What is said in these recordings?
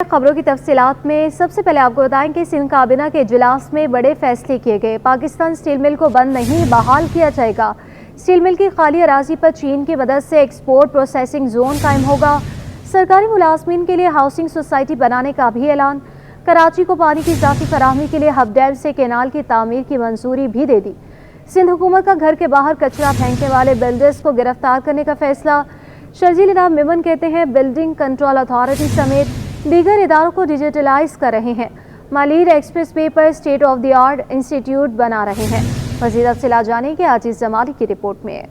خبروں کی تفصیلات میں سب سے پہلے آپ کو بتائیں کہ سندھ کابینہ کے اجلاس میں بڑے فیصلے کیے گئے۔ پاکستان اسٹیل مل کو بند نہیں بحال کیا جائے گا۔ اسٹیل مل کی خالی اراضی پر چین کی مدد سے ایکسپورٹ پروسیسنگ زون قائم ہوگا۔ سرکاری ملازمین کے لیے ہاؤسنگ سوسائٹی بنانے کا بھی اعلان۔ کراچی کو پانی کی اضافی فراہمی کے لیے ہب ڈیم سے کینال کی تعمیر کی منظوری بھی دے دی۔ سندھ حکومت کا گھر کے باہر کچرا پھینکنے والے بلڈرز کو گرفتار کرنے کا فیصلہ۔ شرجیل انعام میمن کہتے ہیں بلڈنگ کنٹرول اتھارٹی سمیت دیگر اداروں کو ڈیجیٹلائز کر رہے ہیں۔ مالیر ایکسپریس وے پر state of the art institute بنا رہے ہیں۔ مزید تفصیلات جانیں گے عاجز جمالی کی رپورٹ میں۔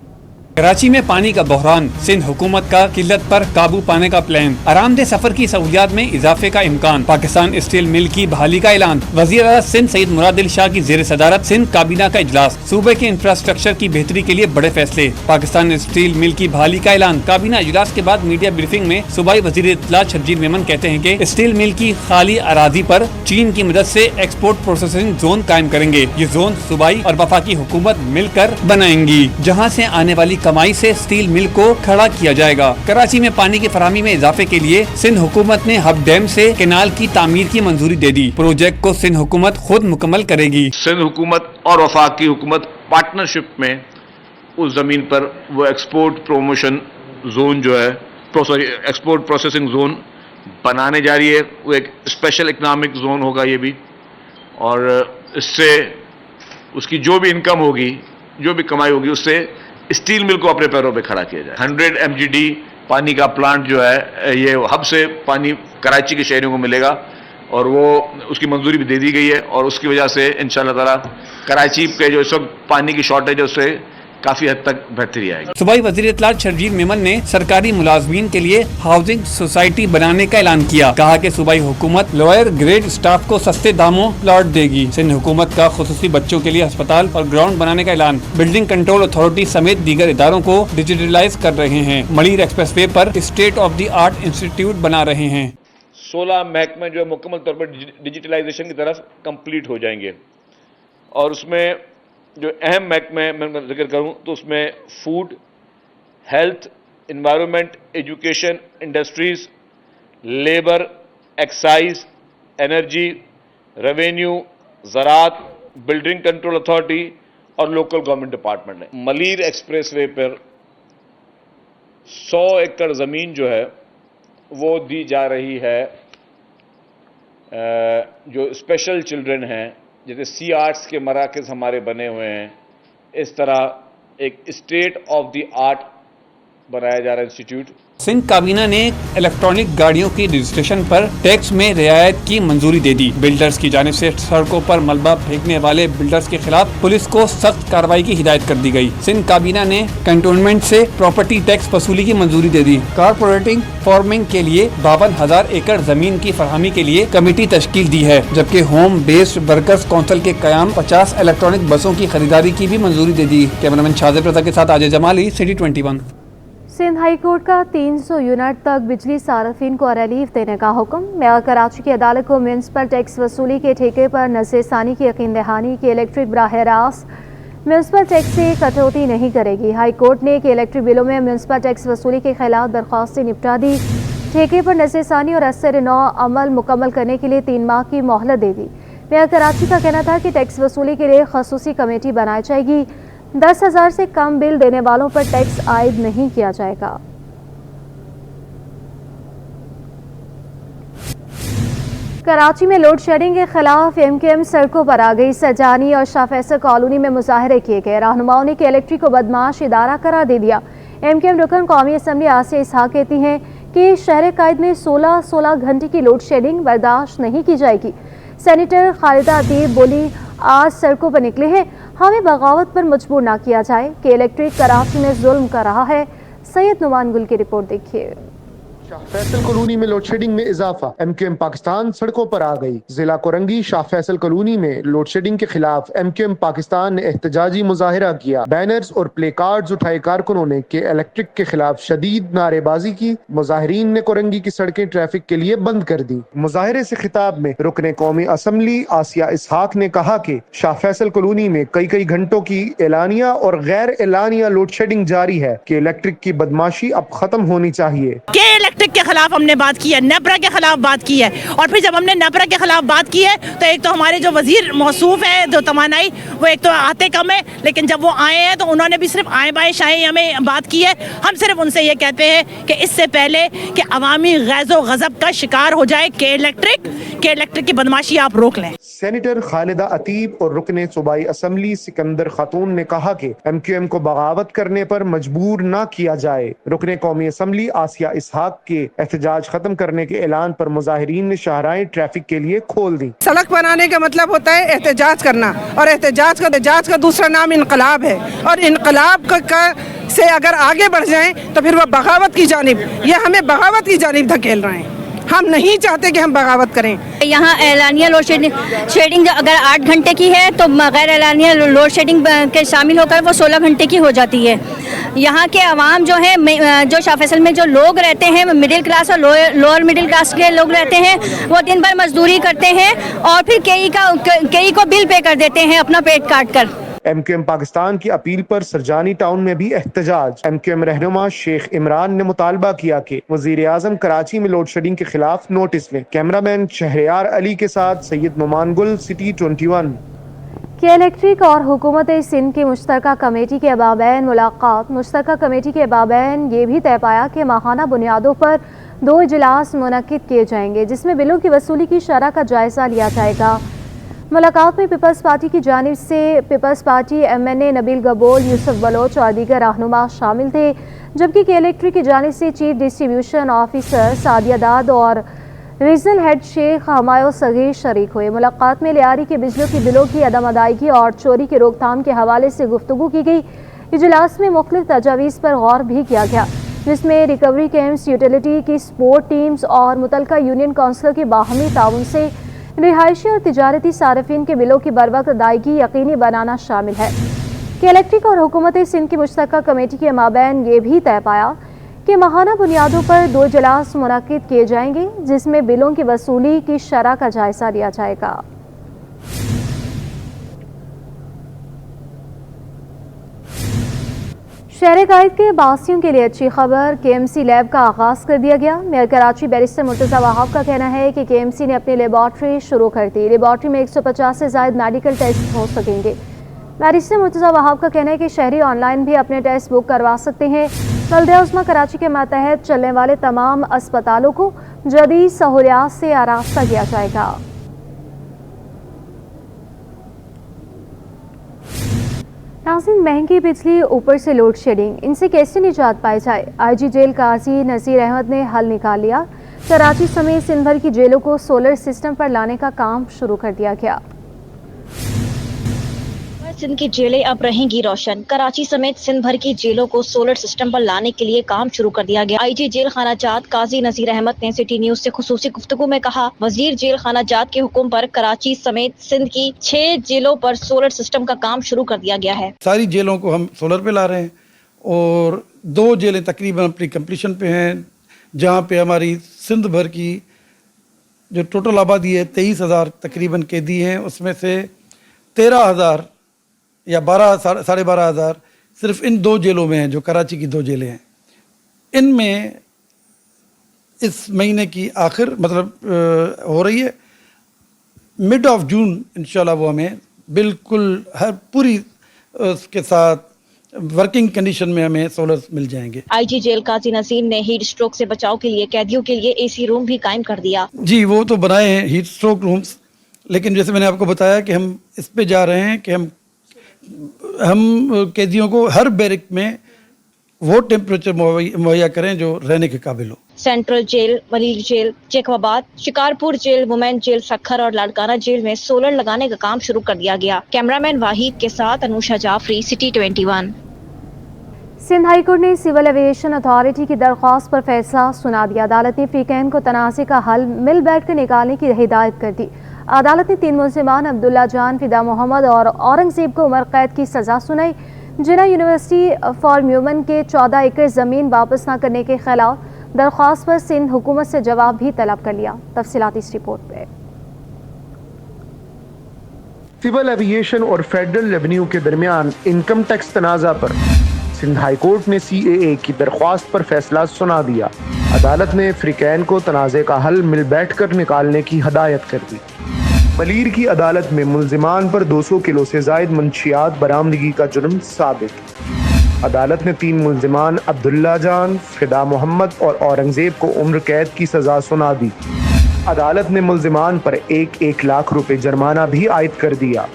کراچی میں پانی کا بحران، سندھ حکومت کا قلت پر قابو پانے کا پلان، آرام دہ سفر کی سہولیات میں اضافے کا امکان، پاکستان اسٹیل مل کی بحالی کا اعلان، وزیر اعلیٰ سندھ سید مراد شاہ کی زیر صدارت سندھ کابینہ کا اجلاس، صوبے کے انفراسٹرکچر کی بہتری کے لیے بڑے فیصلے، پاکستان اسٹیل مل کی بحالی کا اعلان۔ کابینہ اجلاس کے بعد میڈیا بریفنگ میں صوبائی وزیر اطلاع شرجیل میمن کہتے ہیں کہ اسٹیل مل کی خالی اراضی پر چین کی مدد سے ایکسپورٹ پروسیسنگ زون قائم کریں گے۔ یہ زون صوبائی اور وفاقی حکومت مل کر بنائیں گی، جہاں سے آنے والی کمائی سے اسٹیل مل کو کھڑا کیا جائے گا۔ کراچی میں پانی کی فراہمی میں اضافے کے لیے سندھ حکومت نے ہب ڈیم سے کینال کی تعمیر کی منظوری دے دی۔ پروجیکٹ کو سندھ حکومت خود مکمل کرے گی۔ سندھ حکومت اور وفاقی حکومت پارٹنرشپ میں اس زمین پر وہ ایکسپورٹ پروموشن زون جو ہے ایکسپورٹ پروسیسنگ زون بنانے جا رہی ہے۔ وہ ایک اسپیشل اکنامک زون ہوگا یہ بھی، اور اس سے اس کی جو بھی انکم ہوگی، جو بھی کمائی ہوگی، اس سے اسٹیل مل کو اپنے پیروں پہ کھڑا کیا جائے۔ 100 MGD پانی کا پلانٹ جو ہے، یہ ہب سے پانی کراچی کے شہریوں کو ملے گا، اور وہ اس کی منظوری بھی دے دی گئی ہے، اور اس کی وجہ سے انشاءاللہ تعالی کراچی کے جو اس وقت پانی کی شارٹیج ہے اس سے کافی حد تک بہتری آئے گی۔ صوبائی وزیر اطلاع شرجیل میمن نے سرکاری ملازمین کے لیے ہاؤسنگ سوسائٹی بنانے کا اعلان کیا۔ کہا کہ صوبائی حکومت لوئر گریڈ اسٹاف کو سستے داموں پلاٹ دے گی۔ سندھ حکومت کا خصوصی بچوں کے لیے ہسپتال اور گراؤنڈ بنانے کا اعلان۔ بلڈنگ کنٹرول اتھارٹی سمیت دیگر اداروں کو ڈیجیٹلائز کر رہے ہیں۔ مالیر ایکسپریس وے پر state of the art institute بنا رہے ہیں۔ 16 محکمے جو مکمل طور پر ڈیجیٹلائزیشن کی طرف کمپلیٹ ہو جائیں گے، اور اس میں جو اہم محکمے میں ذکر کروں تو اس میں food, health, environment, education, industries, labour, excise, energy, revenue, زراعت، بلڈنگ کنٹرول اتھارٹی اور لوکل گورنمنٹ ڈپارٹمنٹ ہے۔ مالیر ایکسپریس وے پر 100 ایکڑ زمین جو ہے وہ دی جا رہی ہے جو اسپیشل چلڈرن ہیں، جیسے سی آرٹس کے مراکز ہمارے بنے ہوئے ہیں، اس طرح ایک اسٹیٹ آف دی آرٹ بنایا جا رہا ہے انسٹیٹیوٹ۔ سندھ کابینہ نے الیکٹرانک گاڑیوں کی رجسٹریشن پر ٹیکس میں رعایت کی منظوری دے دی۔ بلڈرز کی جانب سے سڑکوں پر ملبہ پھینکنے والے بلڈرز کے خلاف پولیس کو سخت کارروائی کی ہدایت کر دی گئی۔ سندھ کابینہ نے کنٹونمنٹ سے پراپرٹی ٹیکس وصولی کی منظوری دے دی۔ کارپوریٹنگ فارمنگ کے لیے 52,000 ایکڑ زمین کی فراہمی کے لیے کمیٹی تشکیل دی ہے، جبکہ ہوم بیسڈ ورکرز کونسل کے قیام 50 الیکٹرانک بسوں کی خریداری کی بھی منظوری دے دی۔ کیمرامین شاذب رضا کے ساتھ عاجز جمالی، سٹی 21۔ سندھ ہائی کورٹ کا 300 یونٹ تک بجلی صارفین کو ریلیف دینے کا حکم۔ میئر کراچی کی عدالت کو میونسپل ٹیکس وصولی کے ٹھیکے پر نظر ثانی کی یقین دہانی کہ الیکٹرک براہ راست میونسپل ٹیکس سے کٹوتی نہیں کرے گی۔ ہائی کورٹ نے کہ الیکٹرک بلوں میں میونسپل ٹیکس وصولی کے خلاف درخواستیں نپٹا دی، ٹھیکے پر نظر ثانی اور اثر نو عمل مکمل کرنے کے لیے 3 ماہ کی مہلت دے دی۔ میئر کراچی کا کہنا تھا کہ ٹیکس وصولی کے لیے خصوصی کمیٹی بنائی جائے گی۔ 10,000 سے کم بل دینے والوں پر ٹیکس عائد نہیں کیا جائے گا۔ کراچی میں لوڈ شیڈنگ کے خلاف MKM سڑکوں پر آ گئی۔ سرجانی اور شاہ فیصل کالونی میں مظاہرے کیے گئے۔ رہنماؤں نے کہ الیکٹرک کو بدمعاش ادارہ قرار دے دیا۔ MKM رکن قومی اسمبلی آسیہ اسحاق کہتی ہیں کہ شہر قائد میں 16 گھنٹے کی لوڈ شیڈنگ برداشت نہیں کی جائے گی۔ سینیٹر خالدہ ادیب بولی آج سڑکوں پر نکلے ہیں، ہمیں بغاوت پر مجبور نہ کیا جائے کہ الیکٹرک کراچی میں ظلم کر رہا ہے۔ سید نعمان گل کی رپورٹ دیکھیے۔ شاہ فیصل کالونی میں لوڈ شیڈنگ میں اضافہ، MKM پاکستان سڑکوں پر آ گئی۔ ضلع کورنگی شاہ فیصل کالونی میں لوڈ شیڈنگ کے خلاف MKM پاکستان نے احتجاجی مظاہرہ کیا۔ بینرز اور پلے کارڈز اٹھائے کارکنوں نے کہ الیکٹرک کے خلاف شدید نعرے بازی کی۔ مظاہرین نے کورنگی کی سڑکیں ٹریفک کے لیے بند کر دی۔ مظاہرے سے خطاب میں رکن قومی اسمبلی آسیہ اسحاق نے کہا کہ شاہ فیصل کالونی میں کئی گھنٹوں کی اعلانیہ اور غیر اعلانیہ لوڈ شیڈنگ جاری ہے کہ الیکٹرک کی بدماشی اب ختم ہونی چاہیے۔ الیکٹرک کے خلاف ہم نے بات کی ہے, نیپرا کے خلاف بات کی ہے, اور پھر جب ہم نے نیپرا کے خلاف بات کی ہے تو ایک تو ہمارے جو وزیر موصوف ہے جو توانائی, وہ ایک تو آتے کم ہے, لیکن جب وہ آئے ہیں تو انہوں نے بھی صرف آئیں بائیں شائیں ہمیں بات کی ہے. ہم صرف ان سے یہ کہتے ہیں کہ اس سے پہلے کہ عوامی غیظ و غضب کا شکار ہو جائے کہ الیکٹرک کی بدماشی آپ روک لیں. سینیٹر خالدہ عتیب اور رکن صوبائی اسمبلی سکندر خاتون نے کہا کہ ایم کیو ایم کو بغاوت کرنے پر مجبور نہ کیا جائے. رکن قومی اسمبلی آسیہ اسحاق کے احتجاج ختم کرنے کے اعلان پر مظاہرین نے شاہراہیں ٹریفک کے لیے کھول دی. سڑک بنانے کا مطلب ہوتا ہے احتجاج کرنا, اور احتجاج کا دوسرا نام انقلاب ہے, اور انقلاب سے اگر آگے بڑھ جائیں تو پھر وہ بغاوت کی جانب, یہ ہمیں بغاوت کی جانب دھکیل رہے ہیں. ہم نہیں چاہتے کہ ہم بغاوت کریں. یہاں اعلانیہ لوڈ شیڈنگ اگر 8 گھنٹے کی ہے تو غیر اعلانیہ لوڈ شیڈنگ کے شامل ہو کر وہ 16 گھنٹے کی ہو جاتی ہے. یہاں کے عوام جو ہے, جو شاہ فیصل میں جو لوگ رہتے ہیں, مڈل کلاس اور لوور مڈل کلاس کے لوگ رہتے ہیں, وہ دن بھر مزدوری کرتے ہیں اور پھر کئی کو بل پے کر دیتے ہیں اپنا پیٹ کاٹ کر. ایم کیو ایم پاکستان کی اپیل پر سرجانی ٹاؤن میں بھی احتجاج. ایم کیو ایم رہنما شیخ عمران نے مطالبہ کیا کہ وزیر اعظم کراچی میں لوڈ شیڈنگ کے خلاف نوٹس لیں. کیمرہ مین شہریار علی کے ساتھ سید نعمان گل, سٹی 21. کہ الیکٹرک اور حکومت سندھ کی مشترکہ کمیٹی کے مابین ملاقات. مشترکہ کمیٹی کے مابین یہ بھی طے پایا کہ ماہانہ بنیادوں پر 2 اجلاس منعقد کیے جائیں گے جس میں بلوں کی وصولی کی شرح کا جائزہ لیا جائے گا. ملاقات میں پیپلز پارٹی کی جانب سے پیپلز پارٹی MNA نبیل گبول, یوسف بلوچ اور دیگر رہنما شامل تھے, جبکہ کے الیکٹرک کی جانب سے چیف ڈسٹریبیوشن آفیسر سعدیہ داد اور ریجنل ہیڈ شیخ ہمایوں صغیر شریک ہوئے. ملاقات میں لیاری کے بجلیوں کی بلوں کی عدم ادائیگی اور چوری کی روک تھام کے حوالے سے گفتگو کی گئی. اجلاس میں مختلف تجاویز پر غور بھی کیا گیا, جس میں ریکوری کیمپس, یوٹیلیٹی کی سپورٹ ٹیمز اور متعلقہ یونین کونسلوں کے باہمی تعاون سے رہائشی اور تجارتی صارفین کے بلوں کی بروقت ادائیگی یقینی بنانا شامل ہے. کہ الیکٹرک اور حکومت سندھ کی مشترکہ کمیٹی کے مابین یہ بھی طے پایا کہ ماہانہ بنیادوں پر 2 اجلاس منعقد کیے جائیں گے جس میں بلوں کی وصولی کی شرح کا جائزہ لیا جائے گا. شہر قائد کے باسیوں کے لیے اچھی خبر, KMC لیب کا آغاز کر دیا گیا. میئر کراچی بیرسٹر مرتضیٰ وہاب کا کہنا ہے کہ KMC نے اپنی لیبارٹری شروع کر دی. لیبارٹری میں 150 سے زائد میڈیکل ٹیسٹ ہو سکیں گے. بیرسٹر مرتضیٰ وہاب کا کہنا ہے کہ شہری آن لائن بھی اپنے ٹیسٹ بک کروا سکتے ہیں. بلدیہ عظمیٰ کراچی کے ماتحت چلنے والے تمام اسپتالوں کو جدید سہولیات سے آراستہ کیا جائے گا. ناظرین, مہنگی بجلی, اوپر سے لوڈ شیڈنگ, ان سے کیسے نجات پائی جائے؟ IG جیل قاضی نذیر احمد نے حل نکال لیا. کراچی سمیت سندھ بھر کی جیلوں کو سولر سسٹم پر لانے کا کام شروع کر دیا گیا. سندھ کی جیلیں اب رہیں گی روشن. کراچی سمیت سندھ بھر کی جیلوں کو سولر سسٹم پر لانے کے لیے کام شروع کر دیا گیا. IG جیل خانہ جات قاضی نذیر احمد نے سٹی نیوز سے خصوصی گفتگو میں کہا, وزیر جیل خانہ جات کے حکم پر کراچی سمیت سندھ کی 6 جیلوں پر سولر سسٹم کا کام شروع کر دیا گیا ہے. ساری جیلوں کو ہم سولر پہ لا رہے ہیں, اور 2 جیلیں تقریباً اپنی کمپلیشن پہ ہیں, جہاں پہ ہماری سندھ بھر کی جو ٹوٹل آبادی ہے 23,000 تقریباً قیدی ہیں, اس میں سے 13,000 یا 12,500 صرف ان 2 جیلوں میں ہیں جو کراچی کی 2 جیلیں ہیں. ان میں اس مہینے کی آخر مطلب ہو رہی ہے, مڈ آف جون انشاءاللہ وہ ہمیں بالکل ہر پوری اس کے ساتھ ورکنگ کنڈیشن میں ہمیں سولر مل جائیں گے. IG جیل قاضی نذیر نے ہیٹ سٹروک سے بچاؤ کے لیے قیدیوں کے لیے AC روم بھی قائم کر دیا. جی وہ تو بنائے ہیں ہیٹ سٹروک رومز, لیکن جیسے میں نے آپ کو بتایا کہ ہم اس پہ جا رہے ہیں کہ ہم قیدیوں کو ہر بیرک میں وہ ٹیمپریچر مہیا کریں جو رہنے کے قابل ہو. سینٹرل جیل, ولیل jail, Jacobabad, Shikarpur jail, women jail Sukkur اور لاڑکانہ جیل میں سولر لگانے کا کام شروع کر دیا گیا. کیمرہ مین واحد کے ساتھ Anusha Jafri, city 21. Sindh high court نے سول ایویشن اتھارٹی کی درخواست پر فیصلہ سنا دیا. عدالت نے فریقین کو تنازع کا حل مل بیٹھ کر نکالنے کی ہدایت کر دی. عدالت نے 3 ملزمان عبداللہ جان, فدا محمد اور اورنگزیب کو عمر قید کی سزا سنائی. جناح یونیورسٹی فار میومن کے 14 ایکڑ زمین واپس نہ کرنے کے خلاف درخواست پر سندھ حکومت سے جواب بھی طلب کر لیا. تفصیلات اس رپورٹ پہ. سول ایویشن اور فیڈرل ریونیو کے درمیان انکم ٹیکس تنازع پر سندھ ہائی کورٹ نے CAA کی درخواست پر فیصلہ سنا دیا. عدالت نے فریقین کو تنازع کا حل مل بیٹھ کر نکالنے کی ہدایت کر دی۔ ملیر کی عدالت میں ملزمان پر 200 کلو سے زائد منشیات برآمدگی کا جرم ثابت۔ عدالت نے 3 ملزمان عبداللہ جان، فدا محمد اور اورنگزیب کو عمر قید کی سزا سنا دی۔ عدالت نے ملزمان پر 1 لاکھ روپے جرمانہ بھی عائد کر دیا۔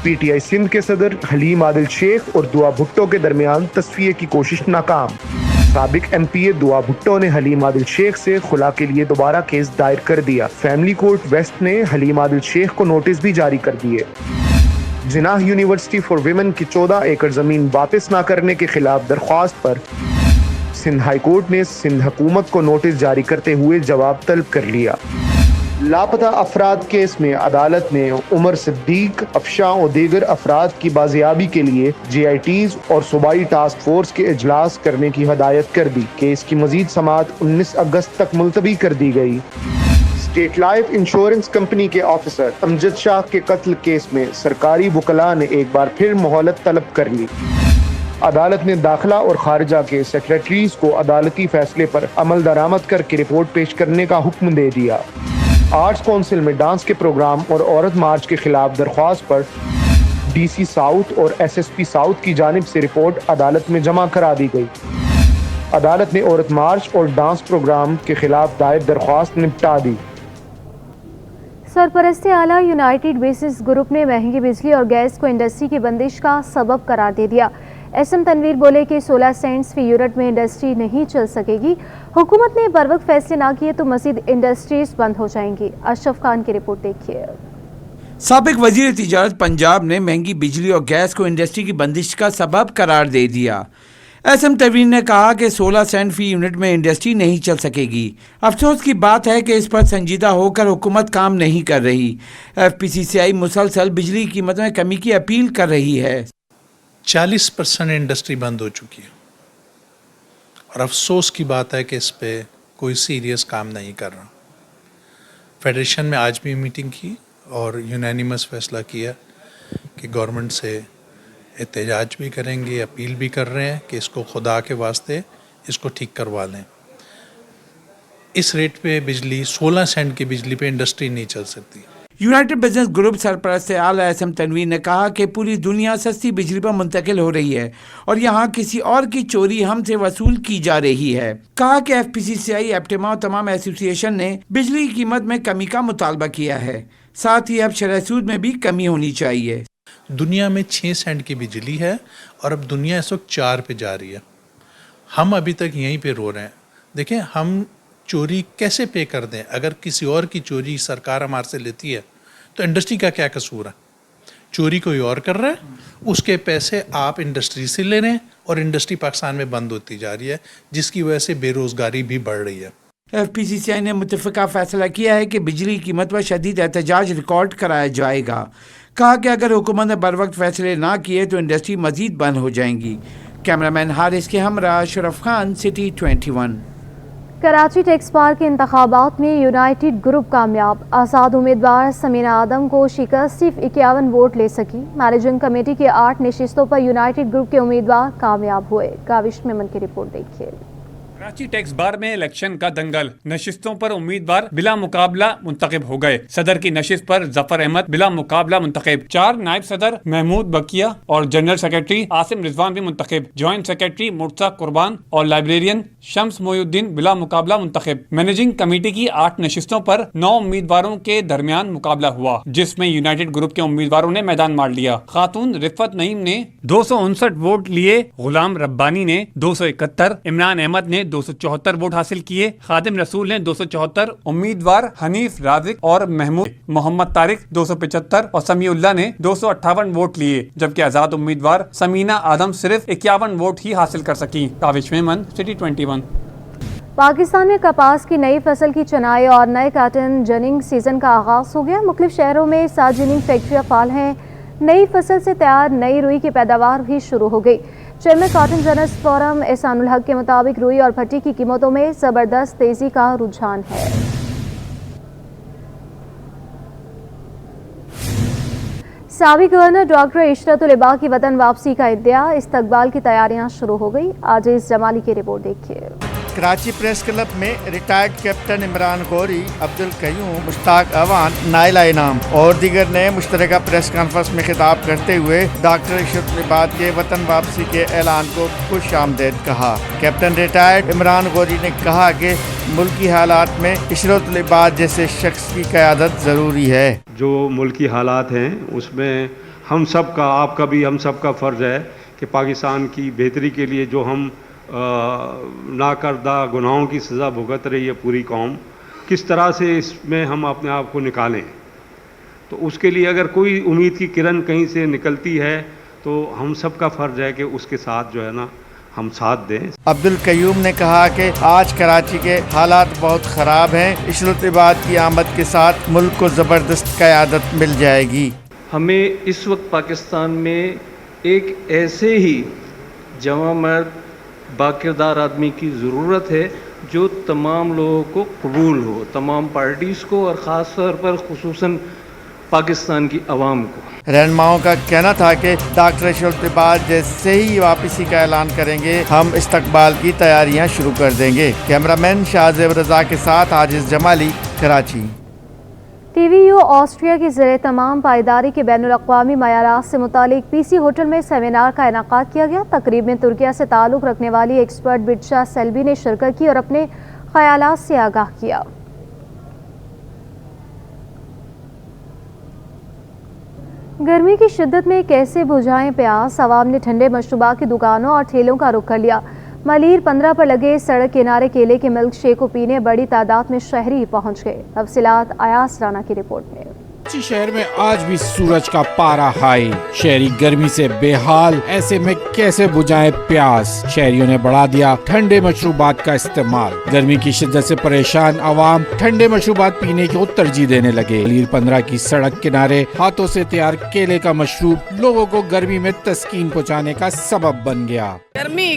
پی ٹی آئی سندھ کے صدر حلیم عادل شیخ اور دعا بھٹو کے درمیان تصفیے کی کوشش ناکام۔ سابق ایم پی اے دعا بھٹو نے حلیم عادل شیخ سے خلا کے لیے دوبارہ کیس دائر کر دیا۔ فیملی کورٹ ویسٹ نے حلیم عادل شیخ کو نوٹس بھی جاری کر دیے۔ جناح یونیورسٹی فار ویمن کی 14 ایکڑ زمین واپس نہ کرنے کے خلاف درخواست پر سندھ ہائی کورٹ نے سندھ حکومت کو نوٹس جاری کرتے ہوئے جواب طلب کر لیا۔ لاپتہ افراد کیس میں عدالت نے عمر صدیق، افشاں اور دیگر افراد کی بازیابی کے لیے جے آئی ٹیز اور صوبائی ٹاسک فورس کے اجلاس کرنے کی ہدایت کر دی۔ کیس کی مزید سماعت 19 اگست تک ملتوی کر دی گئی۔ اسٹیٹ لائف انشورنس کمپنی کے آفیسر امجد شاہ کے قتل کیس میں سرکاری وکلاء نے ایک بار پھر مہلت طلب کر لی۔ عدالت نے داخلہ اور خارجہ کے سیکریٹریز کو عدالتی فیصلے پر عمل درآمد کر کے رپورٹ پیش کرنے کا حکم دے دیا۔ آرٹس کونسل میں ڈانس کے پروگرام اور عورت مارچ کے خلاف درخواست پر ڈی سی ساؤتھ اور ایس ایس پی ساؤتھ کی جانب سے رپورٹ عدالت میں جمع کرا دی گئی۔ عدالت نے عورت مارچ اور ڈانس پروگرام کے خلاف دائر درخواست نمٹا دی۔ سرپرست اعلیٰ یونائٹڈ بیسز گروپ نے مہنگی بجلی اور گیس کو انڈسٹری کی بندش کا سبب قرار دے دیا۔ ایس ایم تنویر بولے کہ 16 سینٹس فی یونٹ میں انڈسٹری نہیں چل سکے گی۔ حکومت نے بروقت فیصلے نہ کیے تو مزید انڈسٹریز بند ہو جائیں گی۔ اشرف خان کی رپورٹ دیکھیے۔ سابق وزیر تجارت پنجاب نے مہنگی بجلی اور گیس کو انڈسٹری کی بندش کا سبب قرار دے دیا۔ ایس ایم تنویر نے کہا کہ 16 سینٹ فی یونٹ میں انڈسٹری نہیں چل سکے گی۔ افسوس کی بات ہے کہ اس پر سنجیدہ ہو کر حکومت کام نہیں کر رہی۔ ایف پی سی سی آئی مسلسل بجلی قیمتوں میں کمی کی اپیل کر رہی ہے۔ 40% انڈسٹری بند ہو چکی ہے اور افسوس کی بات ہے کہ اس پہ کوئی سیریس کام نہیں کر رہا۔ فیڈریشن میں آج بھی میٹنگ کی اور یونینیمس فیصلہ کیا کہ گورنمنٹ سے احتجاج بھی کریں گے، اپیل بھی کر رہے ہیں کہ اس کو خدا کے واسطے اس کو ٹھیک کروا لیں۔ اس ریٹ پہ بجلی 16 سینٹ کی بجلی پہ انڈسٹری نہیں چل سکتی۔ یونائٹڈ بزنس گروپ سرپرست اعلیٰ ایس ایم تنویر نے کہا کہ پوری دنیا سستی بجلی پر منتقل ہو رہی ہے اور یہاں کسی اور کی چوری ہم سے وصول کی جا رہی ہے۔ کہا کہ ایف پی سی سی آئی، ایپٹما اور تمام ایسوسی ایشن نے بجلی کی قیمت میں کمی کا مطالبہ کیا ہے، ساتھ ہی اب شرح سود میں بھی کمی ہونی چاہیے۔ دنیا میں 6 سینٹ کی بجلی ہے اور اب دنیا اس وقت 4 پہ جا رہی ہے۔ ہم ابھی تک یہیں پہ رو رہے ہیں۔ دیکھیں ہم چوری کیسے پے کر دیں؟ اگر کسی اور کی چوری سرکار ہمارے سے لیتی ہے تو انڈسٹری کا کیا قصور ہے؟ چوری کوئی اور کر رہا ہے، اس کے پیسے آپ انڈسٹری سے لے رہے ہیں اور انڈسٹری پاکستان میں بند ہوتی جا رہی ہے، جس کی وجہ سے بے روزگاری بھی بڑھ رہی ہے۔ ایف پی سی سی آئی نے متفقہ فیصلہ کیا ہے کہ بجلی کی قیمت پر شدید احتجاج ریکارڈ کرایا جائے گا۔ کہا کہ اگر حکومت نے بروقت فیصلے نہ کیے تو انڈسٹری مزید بند ہو جائیں گی۔ کیمرامین حارث کے ہمراہ اشرف خان، سٹی 21۔ کراچی ٹیکس بار کے انتخابات میں یونائٹڈ گروپ کامیاب۔ آزاد امیدوار سمینہ آدم کو شکست، صرف 51 ووٹ لے سکی۔ مینیجنگ کمیٹی کے 8 نشستوں پر یونائٹڈ گروپ کے امیدوار کامیاب ہوئے۔ کاوش میمن کی رپورٹ دیکھیے۔ کراچی ٹیکس بار میں الیکشن کا دنگل، نشستوں پر امیدوار بلا مقابلہ منتخب ہو گئے۔ صدر کی نشست پر ظفر احمد بلا مقابلہ منتخب، 4 نائب صدر محمود بقیہ اور جنرل سیکرٹری عاصم رضوان بھی منتخب، جوائنٹ سیکرٹری مرتضی قربان اور لائبریرین شمس محی الدین بلا مقابلہ منتخب۔ مینیجنگ کمیٹی کی 8 نشستوں پر 9 امیدواروں کے درمیان مقابلہ ہوا، جس میں یونائٹڈ گروپ کے امیدواروں نے میدان مار لیا۔ خاتون رفت نعیم نے 259 ووٹ لیے، غلام ربانی نے 271، عمران احمد نے 274 ووٹ حاصل کیے، خادم رسول نے 274، امیدوار حنیف رازق اور محمد طارق 275 اور سمیع اللہ نے 258 ووٹ لیے، جبکہ آزاد امیدوار سمینہ آدم صرف 51 ووٹ ہی حاصل کر سکی۔ کاوش میمن، سٹی 21۔ پاکستان میں کپاس کی نئی فصل کی چنائی اور نئے کاٹن جننگ سیزن کا آغاز ہو گیا۔ مختلف شہروں میں 7 جننگ فیکٹریاں فعال ہیں۔ نئی فصل سے تیار نئی روئی کی پیداوار بھی شروع ہو گئی۔ چیئرمین کاٹن جرنلز فورم احسان الحق کے مطابق روئی اور پھٹی کی قیمتوں میں زبردست تیزی کا رجحان ہے۔ سابق گورنر ڈاکٹر عشرت العبا کی وطن واپسی کا ادعا، استقبال کی تیاریاں شروع ہو گئی۔ عاجز جمالی کی رپورٹ دیکھیے۔ کراچی پریس کلب میں ریٹائرڈ کیپٹن عمران غوری، عبد القیوم، مشتاق اعوان، نائلہ انعام اور دیگر نے مشترکہ پریس کانفرنس میں خطاب کرتے ہوئے ڈاکٹر اشرف العباد کے وطن واپسی کے اعلان کو خوش آمدید کہا۔ کیپٹن ریٹائرڈ عمران غوری نے کہا کہ ملکی حالات میں اشرف العباد جیسے شخص کی قیادت ضروری ہے۔ جو ملکی حالات ہیں اس میں ہم سب کا، آپ کا بھی، ہم سب کا فرض ہے کہ پاکستان کی بہتری کے لیے جو ہم ناکردہ گناہوں کی سزا بھگت رہی ہے پوری قوم، کس طرح سے اس میں ہم اپنے آپ کو نکالیں۔ تو اس کے لیے اگر کوئی امید کی کرن کہیں سے نکلتی ہے تو ہم سب کا فرض ہے کہ اس کے ساتھ جو ہے نا ہم ساتھ دیں۔ عبد القیوم نے کہا کہ آج کراچی کے حالات بہت خراب ہیں، اشرف العباد کی آمد کے ساتھ ملک کو زبردست قیادت مل جائے گی۔ ہمیں اس وقت پاکستان میں ایک ایسے ہی جوان مرد باکردار آدمی کی ضرورت ہے جو تمام لوگوں کو قبول ہو، تمام پارٹیز کو اور خاص طور پر خصوصاً پاکستان کی عوام کو۔ رہنماؤں کا کہنا تھا کہ ڈاکٹر اشرف العباد جیسے ہی واپسی کا اعلان کریں گے ہم استقبال کی تیاریاں شروع کر دیں گے۔ کیمرہ مین شاہزیب رضا کے ساتھ Ajiz Jamali, Karachi. T V U Austria کی زیر تمام پائیداری کے بین الاقوامی معیارات سے متعلق پی سی ہوٹل میں سیمینار کا انعقاد کیا گیا۔ تقریب میں ترکیہ سے تعلق رکھنے والی ایکسپرٹ بٹشا سیلبی نے شرکت کی اور اپنے خیالات سے آگاہ کیا۔ گرمی کی شدت میں کیسے بجھائیں پیاس، عوام نے ٹھنڈے مشروبات کی دکانوں اور ٹھیلوں کا رخ کر لیا۔ ملیر 15 پر لگے سڑک کنارے کیلے کے ملک شیک کو پینے بڑی تعداد میں شہری پہنچ گئے۔ تفصیلات ایاز رانا کی رپورٹ میں۔ کراچی شہر میں آج بھی سورج کا پارا ہائی، شہری گرمی سے بے حال، ایسے میں کیسے بجھائیں پیاس؟ شہریوں نے بڑھا دیا ٹھنڈے مشروبات کا استعمال۔ گرمی کی شدت سے پریشان عوام ٹھنڈے مشروبات پینے کو ترجیح دینے لگے۔ ملیر 15 کی سڑک کنارے ہاتھوں سے تیار کیلے کا مشروب لوگوں کو گرمی میں تسکین پہنچانے کا سبب بن گیا۔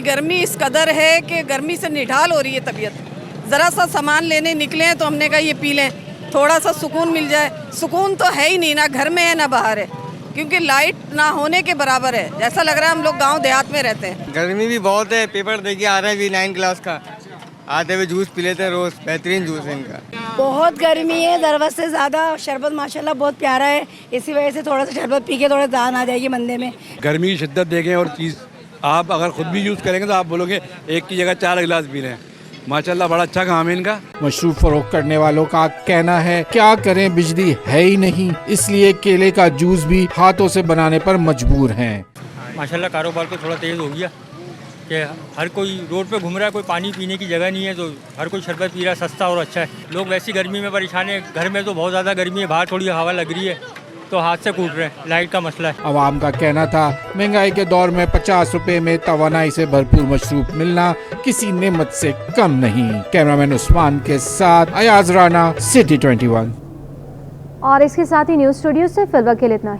گرمی اس قدر ہے کہ گرمی سے نڈھال ہو رہی ہے طبیعت۔ ذرا سا سامان لینے نکلے ہیں تو ہم نے کہا یہ پی لیں، تھوڑا سا سکون مل جائے۔ سکون تو ہے ہی نہیں، نہ گھر میں ہے نہ باہر ہے، کیونکہ لائٹ نہ ہونے کے برابر ہے۔ جیسا لگ رہا ہے ہم لوگ گاؤں دیہات میں رہتے ہیں۔ گرمی بھی بہت ہے، پیپر دے کے آ رہا ہے بھی 9 کلاس کا، آتے ہوئے جوس پی لیتے ہیں روز، بہترین جوس ہے ان کا۔ بہت گرمی ہے، ضرورت سے زیادہ۔ شربت ماشاءاللہ بہت پیارا ہے، اسی وجہ سے تھوڑا سا شربت پی کے تھوڑا جان آ جائے گی بندے میں۔ گرمی کی شدت دیکھیں اور چیز آپ اگر خود بھی یوز کریں گے تو آپ بولو گے ایک کی جگہ 4 گلاس پی رہے ہیں۔ ماشاءاللہ بڑا اچھا کام ہے ان کا۔ مشروب فروخت کرنے والوں کا کہنا ہے کیا کریں، بجلی ہے ہی نہیں، اس لیے کیلے کا جوس بھی ہاتھوں سے بنانے پر مجبور ہیں۔ ماشاءاللہ کاروبار تو تھوڑا تیز ہو گیا کہ ہر کوئی روڈ پہ گھوم رہا ہے، کوئی پانی پینے کی جگہ نہیں ہے تو ہر کوئی شربت پی رہا ہے، سستا اور اچھا ہے۔ لوگ ویسی گرمی میں پریشان ہیں، گھر میں تو بہت زیادہ گرمی ہے، باہر تھوڑی ہوا لگ رہی ہے تو ہاتھ سے کوٹ رہے ہیں، لائٹ کا مسئلہ ہے۔ عوام کا کہنا تھا مہنگائی کے دور میں 50 روپے میں توانائی سے بھرپور مشروب ملنا کسی نعمت سے کم نہیں۔ کیمرامین عثمان کے ساتھ ایاز رانا، سٹی 21۔ اور اس کے ساتھ ہی نیوز اسٹوڈیو سے فی الوقت کے لیے اتنا ہی۔